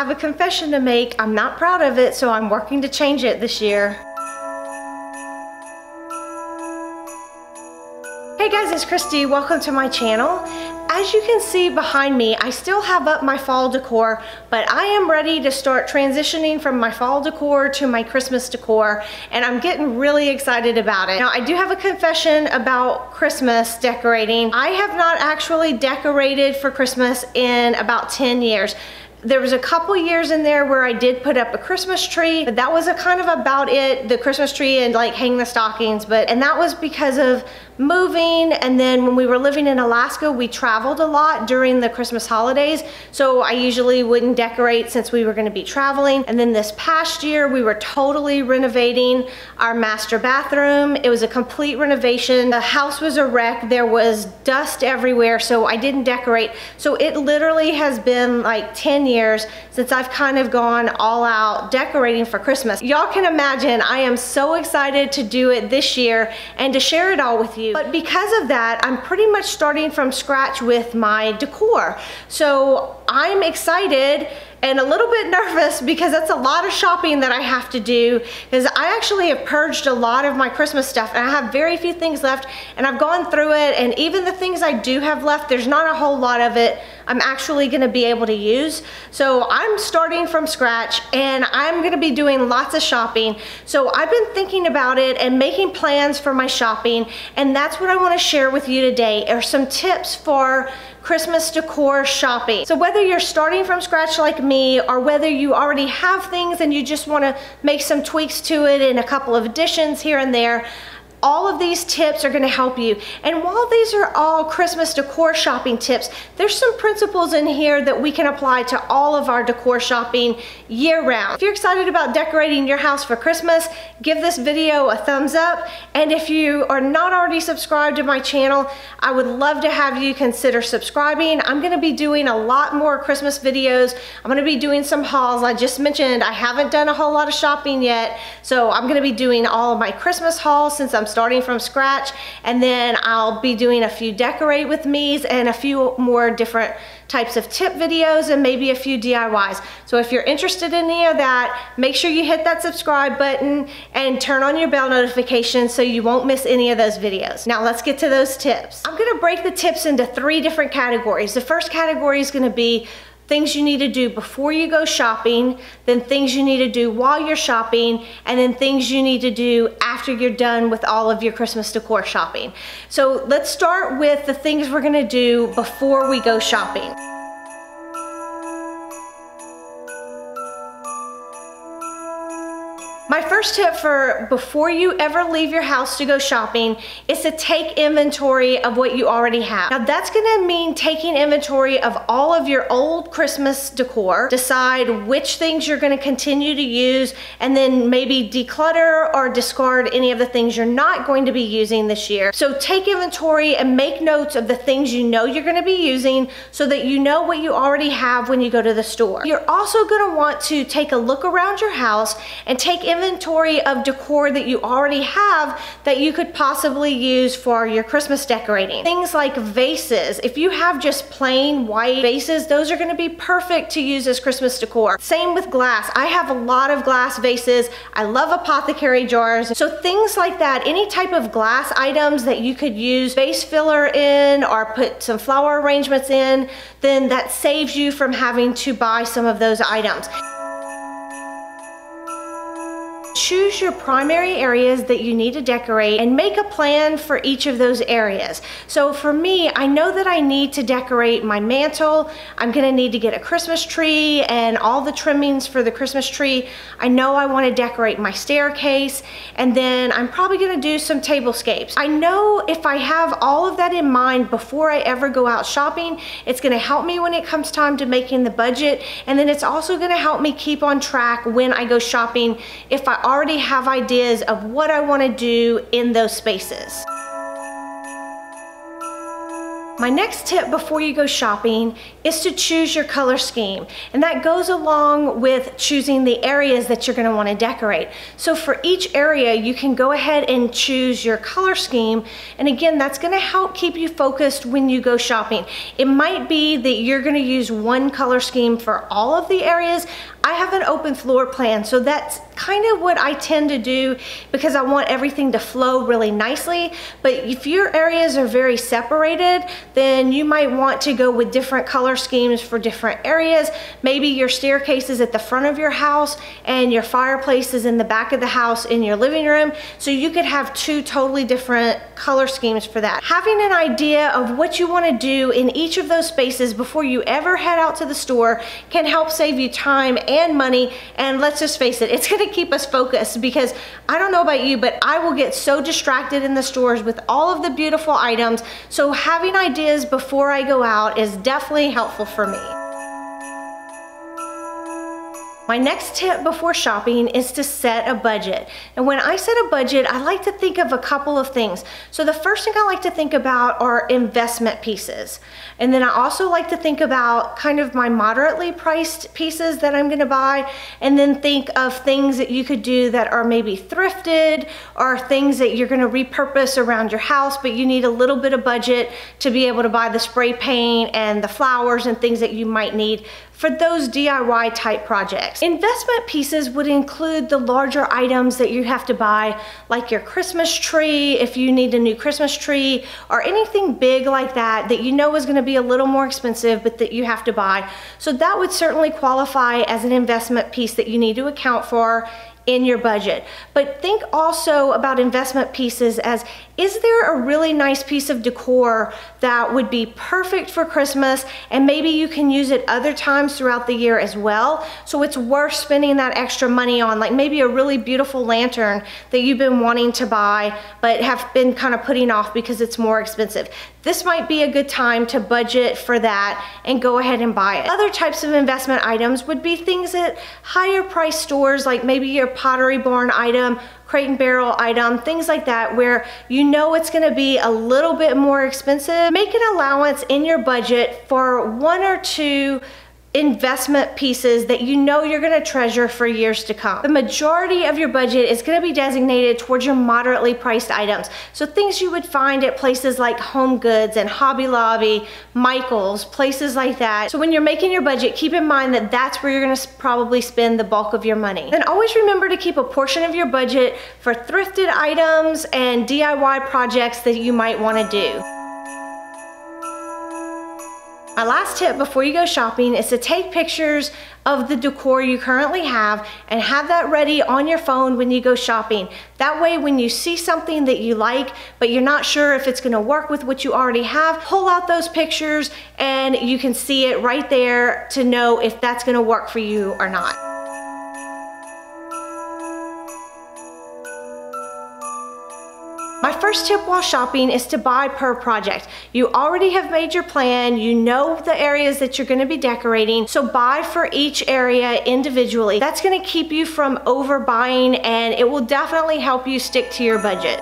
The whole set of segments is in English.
have a confession to make. I'm not proud of it, so I'm working to change it this year. Hey guys, it's Kristi. Welcome to my channel. As you can see behind me, I still have up my fall decor, but I am ready to start transitioning from my fall decor to my Christmas decor, and I'm getting really excited about it. Now, I do have a confession about Christmas decorating. I have not actually decorated for Christmas in about 10 years. There was a couple years in there where I did put up a Christmas tree, but that was kind of about it, the Christmas tree and like hang the stockings, and that was because of moving, and then when we were living in Alaska, we traveled a lot during the Christmas holidays, so I usually wouldn't decorate since we were going to be traveling. And then this past year, we were totally renovating our master bathroom. It was a complete renovation. The house was a wreck. There was dust everywhere, so I didn't decorate. So it literally has been like 10 years since I've kind of gone all out decorating for Christmas. Y'all can imagine I am so excited to do it this year and to share it all with you. But because of that, I'm pretty much starting from scratch with my decor. So I'm excited and a little bit nervous because that's a lot of shopping that I have to do, because I actually have purged a lot of my Christmas stuff and I have very few things left, and I've gone through it, and even the things I do have left, there's not a whole lot of it I'm actually gonna be able to use. So I'm starting from scratch and I'm gonna be doing lots of shopping. So I've been thinking about it and making plans for my shopping, and that's what I wanna share with you today, are some tips for Christmas decor shopping. So whether you're starting from scratch like me, or whether you already have things and you just wanna make some tweaks to it and a couple of additions here and there, all of these tips are gonna help you. And while these are all Christmas decor shopping tips, there's some principles in here that we can apply to all of our decor shopping year round. If you're excited about decorating your house for Christmas, give this video a thumbs up. And if you are not already subscribed to my channel, I would love to have you consider subscribing. I'm gonna be doing a lot more Christmas videos. I'm gonna be doing some hauls. I just mentioned I haven't done a whole lot of shopping yet, so I'm gonna be doing all of my Christmas hauls since I'm starting from scratch, and then I'll be doing a few decorate with me's and a few more different types of tip videos and maybe a few DIYs. So if you're interested in any of that, make sure you hit that subscribe button and turn on your bell notifications so you won't miss any of those videos. Now let's get to those tips. I'm gonna break the tips into 3 different categories. The first category is gonna be things you need to do before you go shopping, then things you need to do while you're shopping, and then things you need to do after you're done with all of your Christmas decor shopping. So let's start with the things we're gonna do before we go shopping. My first tip for before you ever leave your house to go shopping is to take inventory of what you already have. Now that's gonna mean taking inventory of all of your old Christmas decor, decide which things you're gonna continue to use, and then maybe declutter or discard any of the things you're not going to be using this year. So take inventory and make notes of the things you know you're gonna be using so that you know what you already have when you go to the store. You're also gonna want to take a look around your house and take inventory of decor that you already have that you could possibly use for your Christmas decorating. Things like vases. If you have just plain white vases, those are gonna be perfect to use as Christmas decor. Same with glass. I have a lot of glass vases. I love apothecary jars. So things like that, any type of glass items that you could use vase filler in or put some flower arrangements in, then that saves you from having to buy some of those items. Choose your primary areas that you need to decorate and make a plan for each of those areas. So for me, I know that I need to decorate my mantle. I'm gonna need to get a Christmas tree and all the trimmings for the Christmas tree. I know I wanna decorate my staircase, and then I'm probably gonna do some tablescapes. I know if I have all of that in mind before I ever go out shopping, it's gonna help me when it comes time to making the budget, and then it's also gonna help me keep on track when I go shopping if I already have ideas of what I want to do in those spaces. My next tip before you go shopping is to choose your color scheme, and that goes along with choosing the areas that you're going to want to decorate. So for each area you can go ahead and choose your color scheme, and again that's going to help keep you focused when you go shopping. It might be that you're going to use one color scheme for all of the areas. I have an open floor plan, so that's kind of what I tend to do because I want everything to flow really nicely. But if your areas are very separated, then you might want to go with different color schemes for different areas. Maybe your staircase is at the front of your house and your fireplace is in the back of the house in your living room. So you could have two totally different color schemes for that. Having an idea of what you want to do in each of those spaces before you ever head out to the store can help save you time and money. And let's just face it, it's going to keep us focused, because I don't know about you, but I will get so distracted in the stores with all of the beautiful items. So having ideas before I go out is definitely helpful for me. My next tip before shopping is to set a budget. And when I set a budget, I like to think of a couple of things. So the first thing I like to think about are investment pieces. And then I also like to think about kind of my moderately priced pieces that I'm gonna buy, and then think of things that you could do that are maybe thrifted, or things that you're gonna repurpose around your house, but you need a little bit of budget to be able to buy the spray paint and the flowers and things that you might need for those DIY type projects. Investment pieces would include the larger items that you have to buy, like your Christmas tree, if you need a new Christmas tree, or anything big like that that you know is gonna be a little more expensive but that you have to buy. So that would certainly qualify as an investment piece that you need to account for in your budget. But think also about investment pieces as, is there a really nice piece of decor that would be perfect for Christmas, and maybe you can use it other times throughout the year as well, so it's worth spending that extra money on, like maybe a really beautiful lantern that you've been wanting to buy but have been kind of putting off because it's more expensive. This might be a good time to budget for that and go ahead and buy it. Other types of investment items would be things at higher price stores, like maybe your Pottery Barn item, Crate and Barrel item, things like that, where you know it's gonna be a little bit more expensive. Make an allowance in your budget for one or two investment pieces that you know you're going to treasure for years to come. The majority of your budget is going to be designated towards your moderately priced items. So things you would find at places like Home Goods and Hobby Lobby, Michael's, places like that. So when you're making your budget, keep in mind that that's where you're going to probably spend the bulk of your money. Then always remember to keep a portion of your budget for thrifted items and DIY projects that you might want to do. My last tip before you go shopping is to take pictures of the decor you currently have and have that ready on your phone when you go shopping. That way when you see something that you like but you're not sure if it's going to work with what you already have, pull out those pictures and you can see it right there to know if that's going to work for you or not. My first tip while shopping is to buy per project. You already have made your plan, you know the areas that you're going to be decorating, so buy for each area individually. That's going to keep you from overbuying, and it will definitely help you stick to your budget.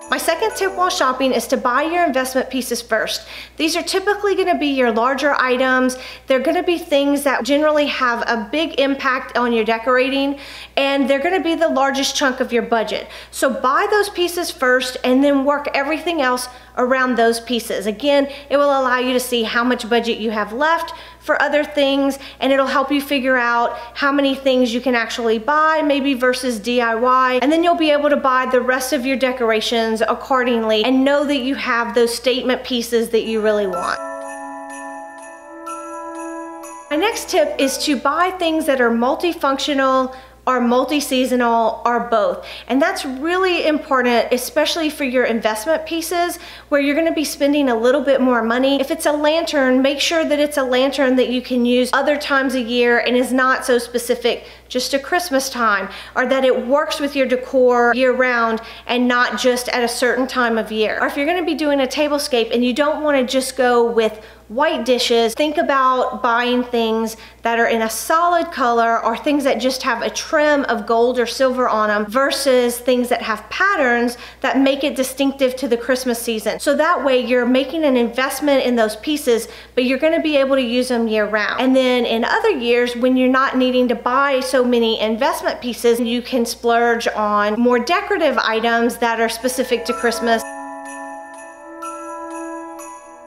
My second tip while shopping is to buy your investment pieces first. These are typically going to be your larger items. They're going to be things that generally have a big impact on your decorating, and they're going to be the largest chunk of your budget. So buy those pieces first and then work everything else around those pieces. Again, it will allow you to see how much budget you have left for other things, and it'll help you figure out how many things you can actually buy, maybe versus DIY, and then you'll be able to buy the rest of your decorations accordingly and know that you have those statement pieces that you really want. My next tip is to buy things that are multifunctional or multi-seasonal or both. And that's really important, especially for your investment pieces where you're gonna be spending a little bit more money. If it's a lantern, make sure that it's a lantern that you can use other times a year and is not so specific just to Christmas time, or that it works with your decor year round and not just at a certain time of year. Or if you're gonna be doing a tablescape and you don't wanna just go with white dishes. Think about buying things that are in a solid color or things that just have a trim of gold or silver on them versus things that have patterns that make it distinctive to the Christmas season. So that way you're making an investment in those pieces, but you're going to be able to use them year round. And then in other years, when you're not needing to buy so many investment pieces, you can splurge on more decorative items that are specific to Christmas.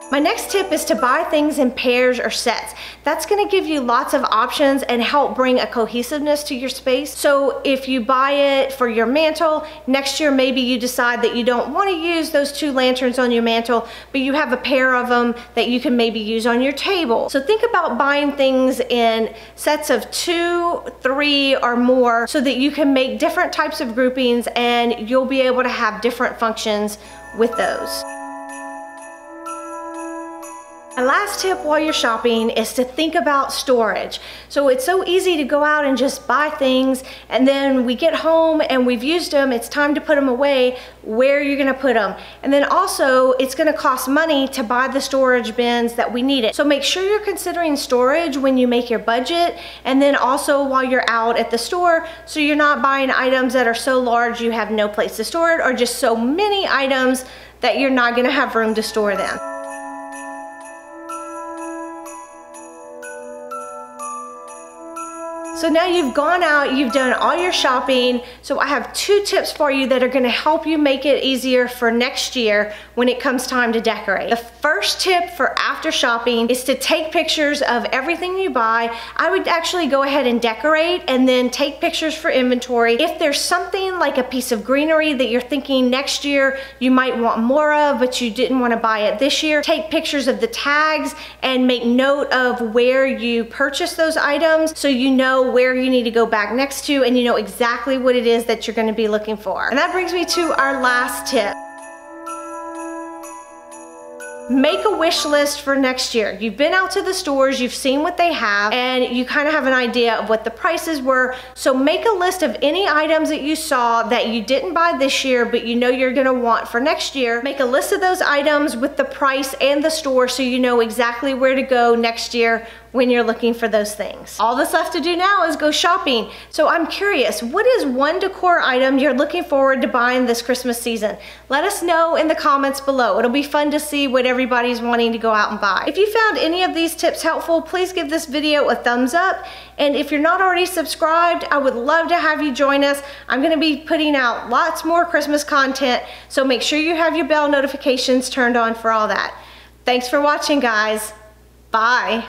My next tip is to buy things in pairs or sets. That's going to give you lots of options and help bring a cohesiveness to your space. So if you buy it for your mantle, next year maybe you decide that you don't want to use those 2 lanterns on your mantle, but you have a pair of them that you can maybe use on your table. So think about buying things in sets of 2, 3, or more so that you can make different types of groupings and you'll be able to have different functions with those. My last tip while you're shopping is to think about storage. So it's so easy to go out and just buy things, and then we get home and we've used them, it's time to put them away. Where are you gonna put them? And then also it's gonna cost money to buy the storage bins that we need it. So make sure you're considering storage when you make your budget, and then also while you're out at the store, so you're not buying items that are so large you have no place to store it, or just so many items that you're not gonna have room to store them. So now you've gone out, you've done all your shopping, so I have 2 tips for you that are gonna help you make it easier for next year when it comes time to decorate. The first tip for after shopping is to take pictures of everything you buy. I would actually go ahead and decorate and then take pictures for inventory. If there's something like a piece of greenery that you're thinking next year you might want more of, but you didn't want to buy it this year, take pictures of the tags and make note of where you purchased those items so you know where you need to go back next to and you know exactly what it is that you're going to be looking for. And that brings me to our last tip. Make a wish list for next year. You've been out to the stores, you've seen what they have, and you kind of have an idea of what the prices were. So make a list of any items that you saw that you didn't buy this year, but you know you're gonna want for next year. Make a list of those items with the price and the store so you know exactly where to go next year when you're looking for those things. All that's left to do now is go shopping. So I'm curious, what is one decor item you're looking forward to buying this Christmas season? Let us know in the comments below. It'll be fun to see what everybody's wanting to go out and buy. If you found any of these tips helpful, please give this video a thumbs up. And if you're not already subscribed, I would love to have you join us. I'm gonna be putting out lots more Christmas content, so make sure you have your bell notifications turned on for all that. Thanks for watching, guys. Bye.